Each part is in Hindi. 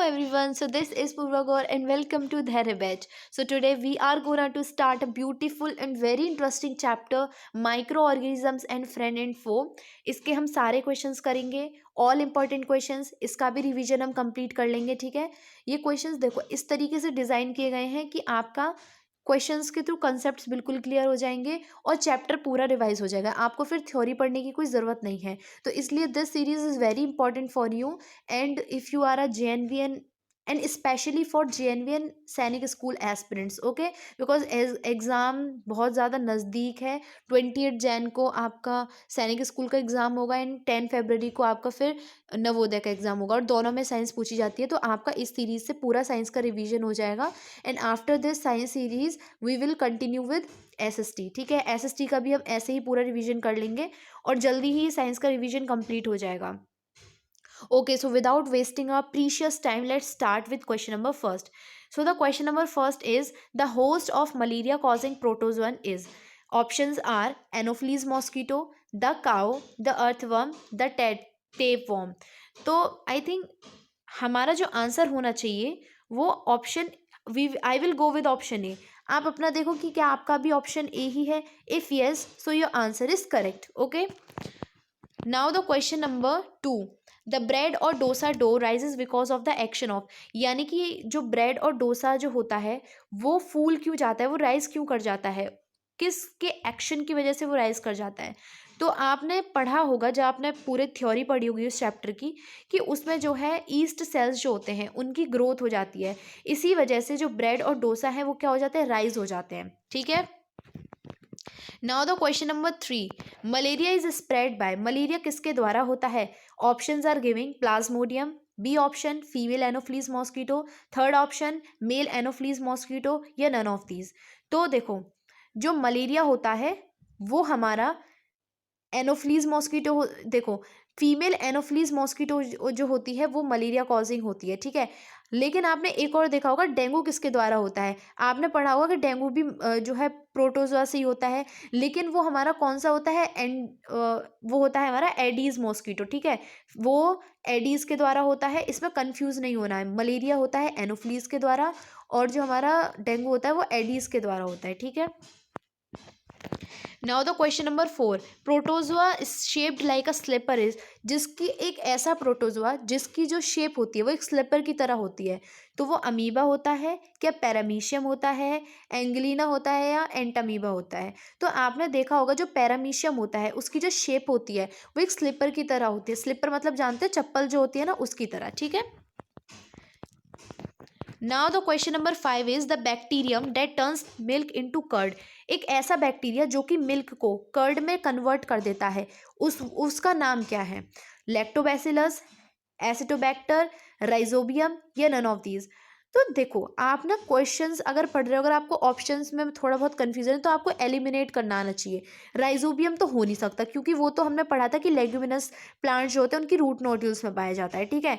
everyone, so this is Purva Gaur and welcome to Dhairya Batch. So today we are going to start a beautiful and very interesting chapter microorganisms and friend and foe. इसके हम सारे क्वेश्चंस करेंगे, ऑल इंपॉर्टेंट क्वेश्चंस. इसका भी रिवीजन हम कंप्लीट कर लेंगे. ठीक है, ये क्वेश्चंस देखो इस तरीके से डिज़ाइन किए गए हैं कि आपका क्वेश्चंस के थ्रू कंसेप्ट्स बिल्कुल क्लियर हो जाएंगे और चैप्टर पूरा रिवाइज हो जाएगा. आपको फिर थ्योरी पढ़ने की कोई ज़रूरत नहीं है. तो इसलिए this series is very important for you and if you are a JNVN and especially for JNVN Sainik school aspirants. Okay, because exam बहुत ज़्यादा नज़दीक है. 28 जैन को आपका सैनिक स्कूल का एग्ज़ाम होगा एंड 10 फरवरी को आपका फिर नवोदय का एग्ज़ाम होगा और दोनों में साइंस पूछी जाती है. तो आपका इस सीरीज़ से पूरा साइंस का रिवीजन हो जाएगा and after this science series we will continue with SST. ठीक है, SST का भी हम ऐसे ही पूरा रिवीजन कर लेंगे और जल्दी ही साइंस का रिवीजन कंप्लीट हो जाएगा. Okay, so without wasting our precious time, let's start with question number first. So the question number first is the host of malaria causing protozoan is. Options are Anopheles mosquito, the cow, the earthworm, the tapeworm. तो I think हमारा जो आंसर होना चाहिए वो option I will go with option A. आप अपना देखो कि क्या आपका भी ऑप्शन ए ही है. If yes, so your answer is correct. Okay, now the question number 2. The bread और dosa dough rises because of the action of. यानी कि जो ब्रेड और डोसा जो होता है वो फूल क्यों जाता है, वो राइज क्यों कर जाता है, किसके एक्शन की वजह से वो राइज कर जाता है. तो आपने पढ़ा होगा, जब आपने पूरे थ्योरी पढ़ी होगी उस चैप्टर की, कि उसमें जो है ईस्ट सेल्स जो होते हैं उनकी ग्रोथ हो जाती है. इसी वजह से जो ब्रेड और डोसा है वो क्या हो जाते हैं, राइज हो जाते हैं. ठीक है, now the question number 3. Malaria is spread by. Malaria किसके द्वारा होता है. Options are giving plasmodium, B option female anopheles mosquito, third option male anopheles mosquito या नन ऑफ दीज. तो देखो जो मलेरिया होता है वो हमारा एनोफ्लीज मॉस्किटो देखो फीमेल एनोफ्लीज मॉस्किटो जो होती है वो मलेरिया कॉजिंग होती है. ठीक है, लेकिन आपने एक और देखा होगा डेंगू किसके द्वारा होता है. आपने पढ़ा होगा कि डेंगू भी जो है प्रोटोजोआ से ही होता है, लेकिन वो हमारा कौन सा होता है, एंड वो होता है हमारा एडीज मॉस्किटो. ठीक है, वो एडीज के द्वारा होता है. इसमें कंफ्यूज नहीं होना है. मलेरिया होता है एनोफ्लीज के द्वारा और जो हमारा डेंगू होता है वो एडीज के द्वारा होता है. ठीक है, now the question number 4. Protozoa is shaped like a slipper is. जिसकी एक ऐसा प्रोटोजोआ जिसकी जो शेप होती है वो एक स्लिपर की तरह होती है, तो वो अमीबा होता है क्या, पैरामीशियम होता है, एंगलिना होता है या एंटामीबा होता है. तो आपने देखा होगा जो पैरामीशियम होता है उसकी जो शेप होती है वो एक स्लिपर की तरह होती है. स्लिपर मतलब जानते हैं चप्पल जो होती है ना, उसकी तरह. ठीक है, now the question number 5 is the bacterium that turns milk into curd. एक ऐसा बैक्टीरिया जो कि मिल्क को कर्ड में कन्वर्ट कर देता है, उसका नाम क्या है. लैक्टोबैसिलस, एसिटोबैक्टर, राइजोबियम या नन ऑफ दीज. तो देखो आप ना क्वेश्चंस अगर पढ़ रहे हो, अगर आपको ऑप्शंस में थोड़ा बहुत कन्फ्यूजन है तो आपको एलिमिनेट करना आना चाहिए. राइजोबियम तो हो नहीं सकता क्योंकि वो तो हमने पढ़ा था कि लेग्यूमिनस प्लांट जो होते हैं उनकी रूट नोड्यूल्स में पाया जाता है. ठीक है,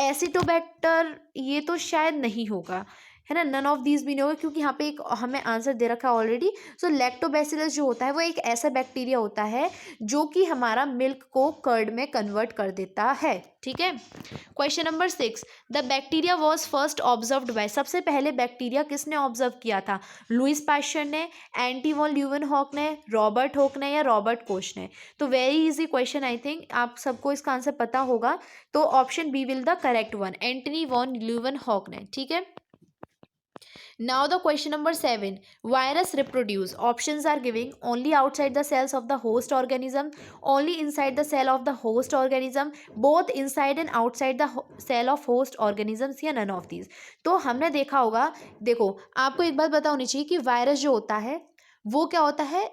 एसिटोबैक्टर ये तो शायद नहीं होगा, है ना. नन ऑफ दीज भी नहीं होगा क्योंकि यहाँ पे एक हमें आंसर दे रखा है ऑलरेडी. सो लैक्टोबैसिलस जो होता है वो एक ऐसा बैक्टीरिया होता है जो कि हमारा मिल्क को कर्ड में कन्वर्ट कर देता है. ठीक है, question number 6. The bacteria was first observed by. सबसे पहले बैक्टीरिया किसने ऑब्जर्व किया था. लुइस पाश्चर ने, एंटी वॉन ल्यूवेनहॉक ने, रॉबर्ट होक ने या रॉबर्ट कोच ने. तो very easy question, I think आप सबको इसका आंसर पता होगा. तो option B will the correct one, Antony van Leeuwenhoek ने. ठीक है, now the question number 7. Virus reproduce. Options are giving only outside the cells of the host organism, only inside the cell of the host organism, both inside and outside the cell of host organisms या none of these. तो हमने देखा होगा, देखो आपको एक बात पता होनी चाहिए कि वायरस जो होता है वो क्या होता है,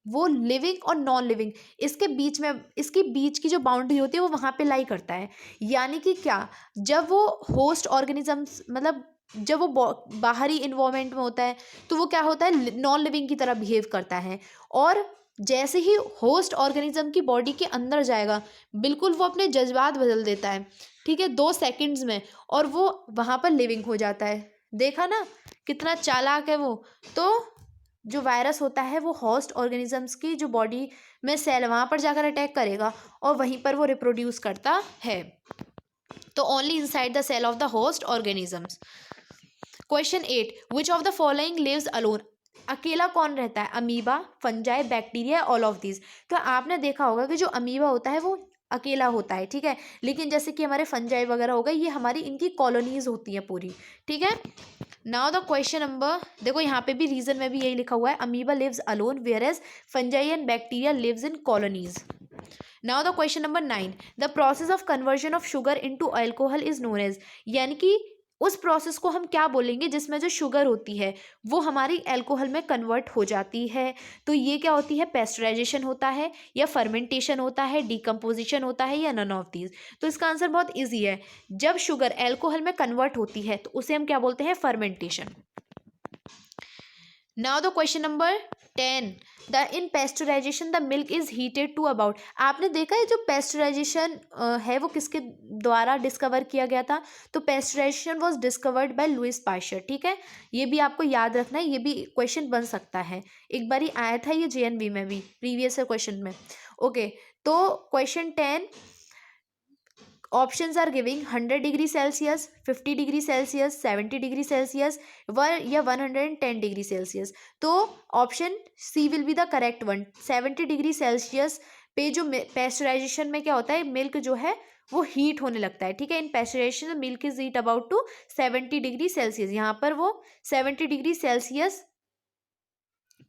वो लिविंग और नॉन लिविंग इसके बीच में, इसकी बीच की जो बाउंड्री होती है वो वहाँ पे लाई करता है. यानी कि क्या, जब वो होस्ट ऑर्गेनिजम्स मतलब जब वो बाहरी इन्वायरमेंट में होता है तो वो क्या होता है, नॉन लिविंग की तरह बिहेव करता है. और जैसे ही होस्ट ऑर्गेनिज्म की बॉडी के अंदर जाएगा बिल्कुल वो अपने जज्बात बदल देता है. ठीक है, 2 सेकंड्स में, और वो वहाँ पर लिविंग हो जाता है. देखा ना कितना चालाक है वो. तो जो वायरस होता है वो होस्ट ऑर्गेनिजम्स की जो बॉडी में सेल वहाँ पर जाकर अटैक करेगा और वहीं पर वो रिप्रोड्यूस करता है. तो only inside the cell of the host organisms. Question 8, which of the following lives alone? अकेला कौन रहता है? Amoeba, fungi, bacteria, all of these. तो आपने देखा होगा कि जो अमीबा होता है वो अकेला होता है, ठीक है, लेकिन जैसे कि हमारे फंजाई वगैरह हो गए, ये हमारी इनकी कॉलोनीज होती हैं पूरी, ठीक है। नाउ द क्वेश्चन नंबर, देखो यहाँ पे भी रीजन में भी यही लिखा हुआ है, amoeba lives alone where as fungi and bacteria lives in colonies. Now the question number 9, the process of conversion of sugar into alcohol is known as, यानी कि उस प्रोसेस को हम क्या बोलेंगे जिसमें जो शुगर होती है वो हमारी अल्कोहल में कन्वर्ट हो जाती है। तो ये क्या होती है? पेस्चराइजेशन होता है, या फर्मेंटेशन होता है, डिकम्पोजिशन होता है, या नन ऑफ दीज। तो इसका आंसर बहुत ईजी है, जब शुगर अल्कोहल में कन्वर्ट होती है तो उसे हम क्या बोलते हैं? Fermentation. Now the question number 10, the in pasteurisation the milk is heated to about. आपने देखा है जो पेस्चराइजेशन है वो किसके द्वारा डिस्कवर किया गया था? तो pasteurisation was discovered by Louis Pasteur, ठीक है, ये भी आपको याद रखना है, ये भी क्वेश्चन बन सकता है, एक बार ही आया था ये JNV में भी प्रीवियस क्वेश्चन में। ओके, तो question 10, options are giving 100 degree Celsius, 50 degree Celsius, 70 degree Celsius या 110 डिग्री सेल्सियस। तो option C will be the correct one. 70 degree Celsius पे जो पेस्चराइजेशन में क्या होता है, मिल्क जो है वो हीट होने लगता है, ठीक है। In pasteurization milk is heat about to 70 degree Celsius, यहाँ पर वो 70 डिग्री सेल्सियस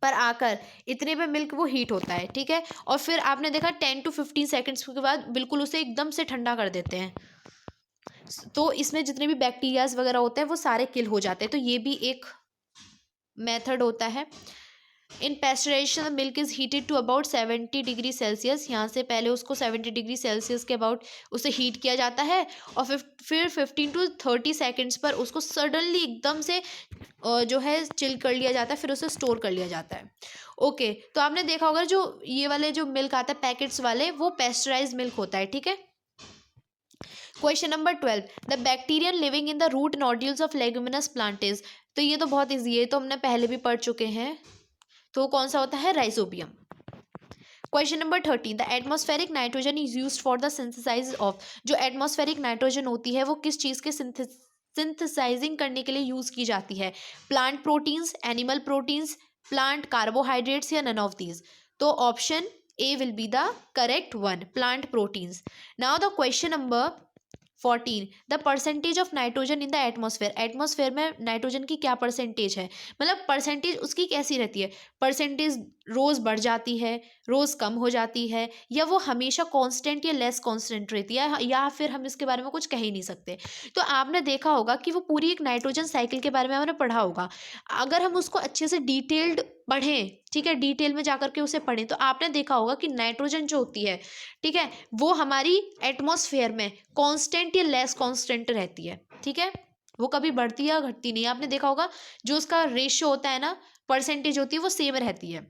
पर आकर इतने पे मिल्क वो हीट होता है, ठीक है। और फिर आपने देखा 10 to 15 सेकेंड्स के बाद बिल्कुल उसे एकदम से ठंडा कर देते हैं, तो इसमें जितने भी बैक्टीरियाज वगैरह होते हैं वो सारे किल हो जाते हैं। तो ये भी एक मेथड होता है। In pasteurization milk is heated to about 70 degree Celsius, यहाँ से पहले उसको 70 डिग्री सेल्सियस के अबाउट उसे हीट किया जाता है, और फिर 15 to 30 सेकेंड्स पर उसको सडनली एकदम से जो है चिल कर लिया जाता है, फिर उसे स्टोर कर लिया जाता है। ओके, तो आपने देखा होगा जो ये वाले जो मिल्क आता है पैकेट्स वाले, वो पेस्चराइज्ड मिल्क होता है, ठीक है। Question number 12, the bacterium living in the root nodules of leguminous plant is. तो ये तो बहुत ईजी है, तो हमने पहले भी पढ़ चुके हैं, तो कौन सा होता है? Rhizobium. Question number 13, the atmospheric nitrogen is used for the synthesise of. जो एटमॉस्फेरिक नाइट्रोजन होती है वो किस चीज़ के सिंथेसाइजिंग करने के लिए यूज की जाती है? Plant proteins, animal proteins, plant carbohydrates, या नन ऑफ दीज। तो option A will be the correct one, plant proteins. Now the question number 14, the percentage of nitrogen in the atmosphere. Atmosphere में नाइट्रोजन की क्या परसेंटेज है, मतलब परसेंटेज उसकी कैसी रहती है? परसेंटेज रोज़ बढ़ जाती है, रोज़ कम हो जाती है, या वो हमेशा कांस्टेंट या लेस कांस्टेंट रहती है, या फिर हम इसके बारे में कुछ कह ही नहीं सकते। तो आपने देखा होगा कि वो पूरी एक नाइट्रोजन साइकिल के बारे में हमने पढ़ा होगा। अगर हम उसको अच्छे से डिटेल्ड पढ़ें, ठीक है, डिटेल में जाकर के उसे पढ़ें, तो आपने देखा होगा कि नाइट्रोजन जो होती है, ठीक है, वो हमारी एटमॉस्फेयर में कांस्टेंट या लेस कांस्टेंट रहती है, ठीक है, वो कभी बढ़ती या घटती नहीं। आपने देखा होगा जो उसका रेशियो होता है ना, परसेंटेज होती है, वो सेम रहती है।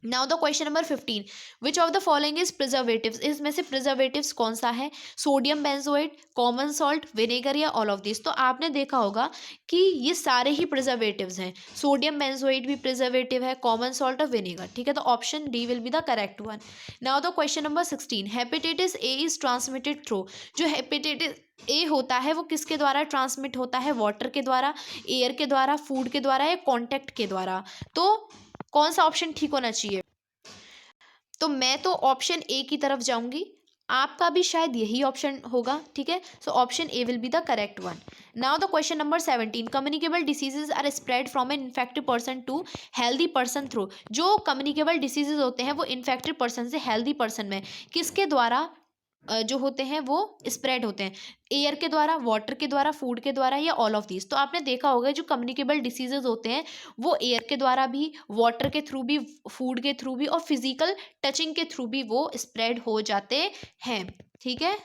Now the question number 15, which of the following is preservatives. इसमें से प्रिजर्वेटिव्स कौन सा है? Sodium benzoate, common salt, vinegar, या ऑल ऑफ दिस। तो आपने देखा होगा कि ये सारे ही प्रिजर्वेटिव्स हैं, सोडियम बेंजोएट भी प्रिजर्वेटिव है, कॉमन सॉल्ट और विनेगर, ठीक है। तो option D will be the correct one. Now the question number 16, hepatitis A is transmitted through. जो हेपेटाइटिस ए होता है वो किसके द्वारा ट्रांसमिट होता है? वाटर के द्वारा, एयर के द्वारा, फूड के द्वारा, या कॉन्टैक्ट के द्वारा। तो कौन सा ऑप्शन ठीक होना चाहिए? तो मैं तो ऑप्शन ए की तरफ जाऊंगी, आपका भी शायद यही ऑप्शन होगा, ठीक है। So option A will be the correct one. Now the question number 17, communicable diseases are spread from an infected person to healthy person through. जो कम्युनिकेबल डिसीजेज होते हैं वो इन्फेक्टेड पर्सन से हेल्दी पर्सन में किसके द्वारा जो होते हैं वो स्प्रेड होते हैं? एयर के द्वारा, वाटर के द्वारा, फूड के द्वारा, या ऑल ऑफ दिस। तो आपने देखा होगा जो कम्युनिकेबल डिसीजेज होते हैं वो एयर के द्वारा भी, वाटर के थ्रू भी, फूड के थ्रू भी, और फिजिकल टचिंग के थ्रू भी वो स्प्रेड हो जाते हैं, ठीक है।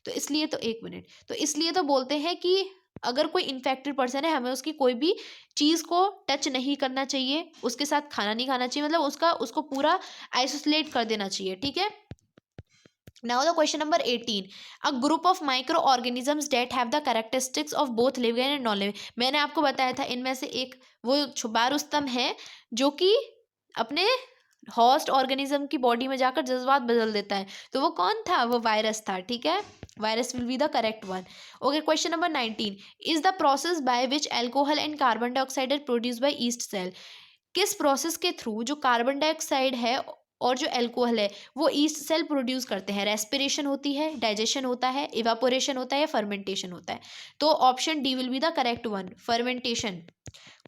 तो इसलिए तो एक मिनट, तो इसलिए तो बोलते हैं कि अगर कोई इन्फेक्टेड पर्सन है हमें उसकी कोई भी चीज़ को टच नहीं करना चाहिए, उसके साथ खाना नहीं खाना चाहिए, मतलब उसको पूरा आइसोलेट कर देना चाहिए, ठीक है। Now the question number 18, a group of microorganisms that have the characteristics of both living and non-living। मैंने आपको बताया था इनमें से एक वो छुपा रुस्तम है जो कि अपने होस्ट ऑर्गेनिज्म की बॉडी में जाकर जज्बात बदल देता है। तो वो कौन था? वो वायरस था, ठीक है। Virus will be the correct one. Okay, question number 19 is the process by which alcohol and carbon dioxide are produced by yeast cell. किस प्रोसेस के थ्रू जो कार्बन डाइऑक्साइड है और जो एल्कोहल है वो ईस्ट सेल प्रोड्यूस करते हैं? रेस्पिरेशन होती है, डाइजेशन होता है, इवापोरेशन होता है या फर्मेंटेशन होता है? तो option D will be the correct one, fermentation.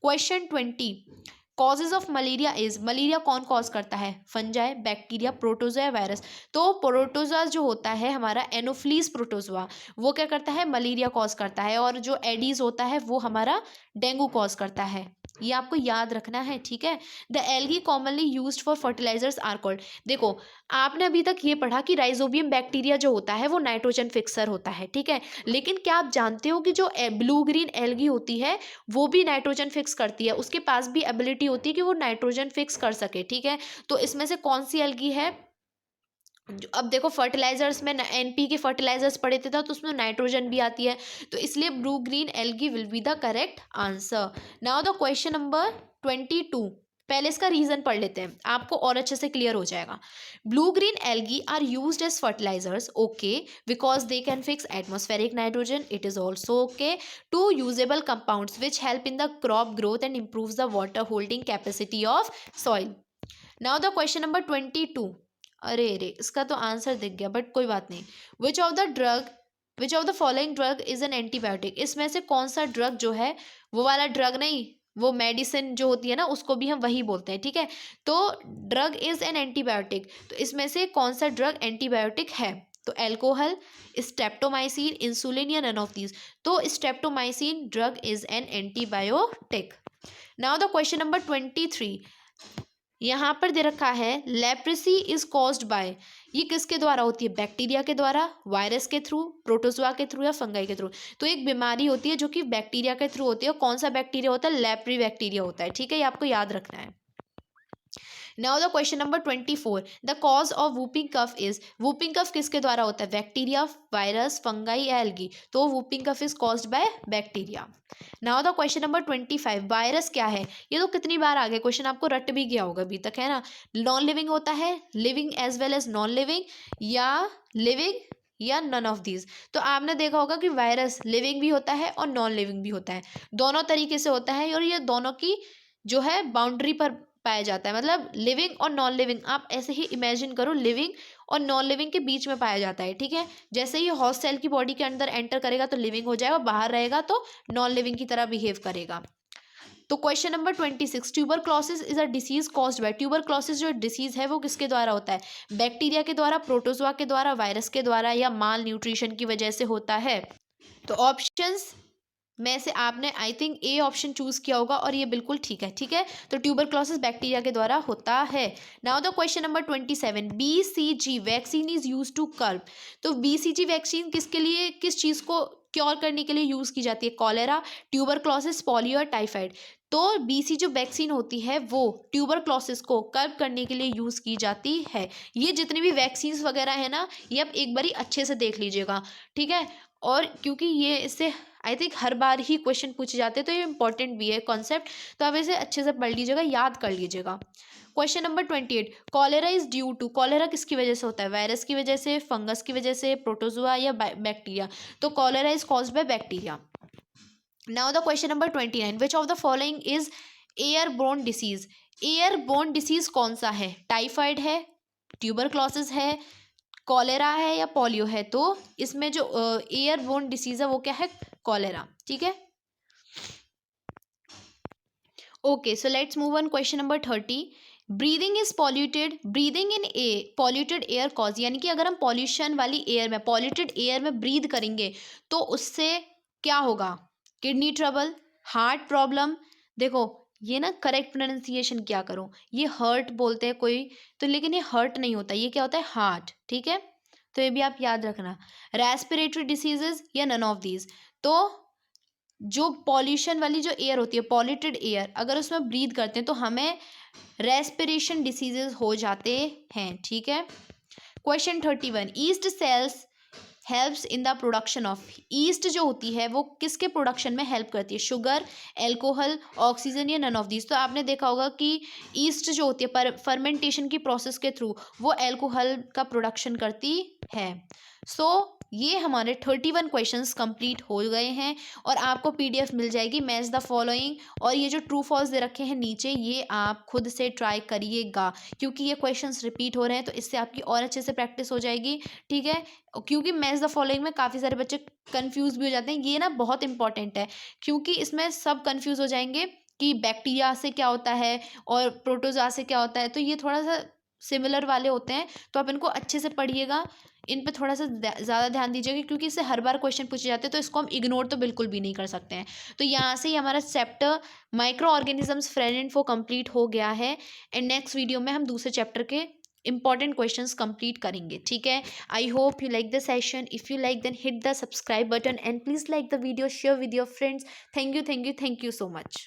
Question 20 causes of malaria is, malaria कौन कॉज करता है? फंजाई, बैक्टीरिया, प्रोटोजोआ या वायरस? तो प्रोटोजोआ जो होता है हमारा एनोफ्लीस प्रोटोजोआ, वो क्या करता है? मलेरिया कॉज करता है. और जो एडीज होता है वो हमारा डेंगू कॉज करता है. ये आपको याद रखना है, ठीक है. The algae commonly used for fertilisers are called. देखो, आपने अभी तक ये पढ़ा कि राइजोबियम बैक्टीरिया जो होता है वो नाइट्रोजन फिक्सर होता है, ठीक है. लेकिन क्या आप जानते हो कि जो ब्लू ग्रीन एल्गी होती है वो भी नाइट्रोजन फिक्स करती है, उसके पास भी एबिलिटी होती है कि वो नाइट्रोजन फिक्स कर सके, ठीक है. तो इसमें से कौन सी एल्गी है? अब देखो, फर्टिलाइजर्स में एनपी के फर्टिलाइजर्स पढ़े थे तो उसमें नाइट्रोजन भी आती है, तो इसलिए blue green algae will be the correct answer. Now the question number 22. पहले इसका रीजन पढ़ लेते हैं, आपको और अच्छे से क्लियर हो जाएगा. Blue green algae are used as fertilisers, okay, because they can fix atmospheric nitrogen. It is also okay to usable compounds which help in the crop growth and improve the water holding capacity of soil. Now the question number 22. अरे अरे, इसका तो आंसर दिख गया, बट कोई बात नहीं. विच of the following drug is an antibiotic. इसमें से कौन सा ड्रग जो है, वो वाला ड्रग नहीं, वो मेडिसिन जो होती है ना उसको भी हम वही बोलते हैं, ठीक है. तो ड्रग इज एन एंटीबायोटिक, तो इसमें से कौन सा ड्रग एंटीबायोटिक है? तो एल्कोहल, स्ट्रेप्टोमाइसिन, इंसुलिन या नन ऑफ दीज? तो streptomycin drug is an antibiotic. Now the question number 23. यहाँ पर दे रखा है लेप्रेसी इज कॉज्ड बाय. ये किसके द्वारा होती है? बैक्टीरिया के द्वारा, वायरस के थ्रू, प्रोटोजोआ के थ्रू या फंगाई के थ्रू? तो एक बीमारी होती है जो कि बैक्टीरिया के थ्रू होती है. कौन सा बैक्टीरिया होता है? लेप्री बैक्टीरिया होता है, ठीक है. ये आपको याद रखना है. Now the question number 24. The cause of whooping cough is. Whooping cough किसके द्वारा होता है? बैक्टीरिया, वायरस, फंगाई या एल्गी? तो whooping cough is caused by bacteria. Now the question number 25. Virus क्या है? ये तो कितनी बार आ गया क्वेश्चन, आपको रट भी गया होगा अभी तक, है ना. नॉन लिविंग होता है, living as well as non living, या लिविंग या नन ऑफ दीज? तो आपने देखा होगा कि वायरस लिविंग भी होता है और नॉन लिविंग भी होता है, दोनों तरीके से होता है. और ये दोनों की जो है बाउंड्री पर पाया जाता है, मतलब लिविंग और नॉन लिविंग. आप ऐसे ही इमेजिन करो, लिविंग और नॉन लिविंग के बीच में पाया जाता है, ठीक है. जैसे ही हॉस्ट सेल की बॉडी के अंदर एंटर करेगा तो लिविंग हो जाएगा, बाहर रहेगा तो नॉन लिविंग की तरह बिहेव करेगा. तो question number 26. Tuberculosis is a disease caused by. Tuberculosis जो डिसीज है वो किसके द्वारा होता है? बैक्टीरिया के द्वारा, प्रोटोजोआ के द्वारा, वायरस के द्वारा या माल न्यूट्रिशन की वजह से होता है? तो ऑप्शंस में से आपने I think A option choose किया होगा और ये बिल्कुल ठीक है, ठीक है. तो ट्यूबरक्लोसिस बैक्टीरिया के द्वारा होता है. Now the question number 27. BCG vaccine is use to curb. तो BCG वैक्सीन किसके लिए, किस चीज को क्योर करने के लिए यूज की जाती है? Cholera, tuberculosis, polio, typhoid? तो BCG जो वैक्सीन होती है वो ट्यूबरक्लोसिस को कर्ब करने के लिए यूज की जाती है. ये जितनी भी वैक्सीन्स वगैरह है ना, ये आप एक बारी अच्छे से देख लीजिएगा, ठीक है. और क्योंकि ये इससे I think her bar he question पूछे जाते हैं, तो ये इंपॉर्टेंट भी है कॉन्सेप्ट, तो आप इसे अच्छे से पढ़ लीजिएगा, याद कर लीजिएगा. Question number 28. Cholera is due to. Cholera किसकी वजह से होता है? वायरस की वजह से, फंगस की वजह से, प्रोटोजोआ या बैक्टीरिया? तो cholera is caused by bacteria. Now the question number 29. Which of the following is airborne disease. Airborne disease कौन सा है? टाइफाइड है, ट्यूबरक्लोसिस है, कॉलेरा है या पोलियो है? तो इसमें जो एयरबोर्न डिसीज है वो क्या है? कॉलेरा, ठीक है. Okay, so let's move on. Question number 30. Breathing is polluted. Breathing in polluted air cause, यानी कि अगर हम पॉल्यूशन वाली एयर में, पॉल्यूटेड एयर में ब्रीद करेंगे तो उससे क्या होगा? Kidney trouble, heart problem. देखो, ये ना करेक्ट प्रोनाउंसिएशन क्या करो, ये हर्ट बोलते हैं कोई तो, लेकिन ये हर्ट नहीं होता, ये क्या होता है? हार्ट, ठीक है. तो ये भी आप याद रखना. रेस्पिरेटरी डिसीजेज या नन ऑफ दीज? तो जो पॉल्यूशन वाली जो एयर होती है, पॉल्यूटेड एयर, अगर उसमें ब्रीद करते हैं तो हमें रेस्पिरेशन डिसीजेज हो जाते हैं, ठीक है. Question 31. East sales helps in the production of. East जो होती है वो किसके प्रोडक्शन में हेल्प करती है? शुगर, एल्कोहल, ऑक्सीजन या नन ऑफ दीज? तो आपने देखा होगा कि ईस्ट जो होती है फर्मेंटेशन की प्रोसेस के थ्रू वो एल्कोहल का प्रोडक्शन करती है. सो ये हमारे 31 क्वेश्चंस कंप्लीट हो गए हैं और आपको पीडीएफ मिल जाएगी मैच द फॉलोइंग। और ये जो ट्रू फॉल्स दे रखे हैं नीचे, ये आप खुद से ट्राई करिएगा क्योंकि ये क्वेश्चंस रिपीट हो रहे हैं, तो इससे आपकी और अच्छे से प्रैक्टिस हो जाएगी। ठीक है, क्योंकि मैच द फॉलोइंग में काफ़ी सारे बच्चे कन्फ्यूज भी हो जाते हैं। ये ना बहुत इंपॉर्टेंट है क्योंकि इसमें सब कन्फ्यूज हो जाएंगे कि बैक्टीरिया से क्या होता है और प्रोटोजोआ से क्या होता है, तो ये थोड़ा सा सिमिलर वाले होते हैं, तो आप इनको अच्छे से पढ़िएगा। इन पे थोड़ा सा ज़्यादा ध्यान दीजिएगा क्योंकि इससे हर बार क्वेश्चन पूछे जाते हैं, तो इसको हम इग्नोर तो बिल्कुल भी नहीं कर सकते हैं। तो यहाँ से ही हमारा chapter micro organisms friend and foe complete हो गया है। एंड नेक्स्ट वीडियो में हम दूसरे चैप्टर के इंपॉर्टेंट क्वेश्चंस कंप्लीट करेंगे। ठीक है, I hope you like the session. If you like then hit the subscribe button and please like the video, share with your friends. Thank you, thank you, thank you so much.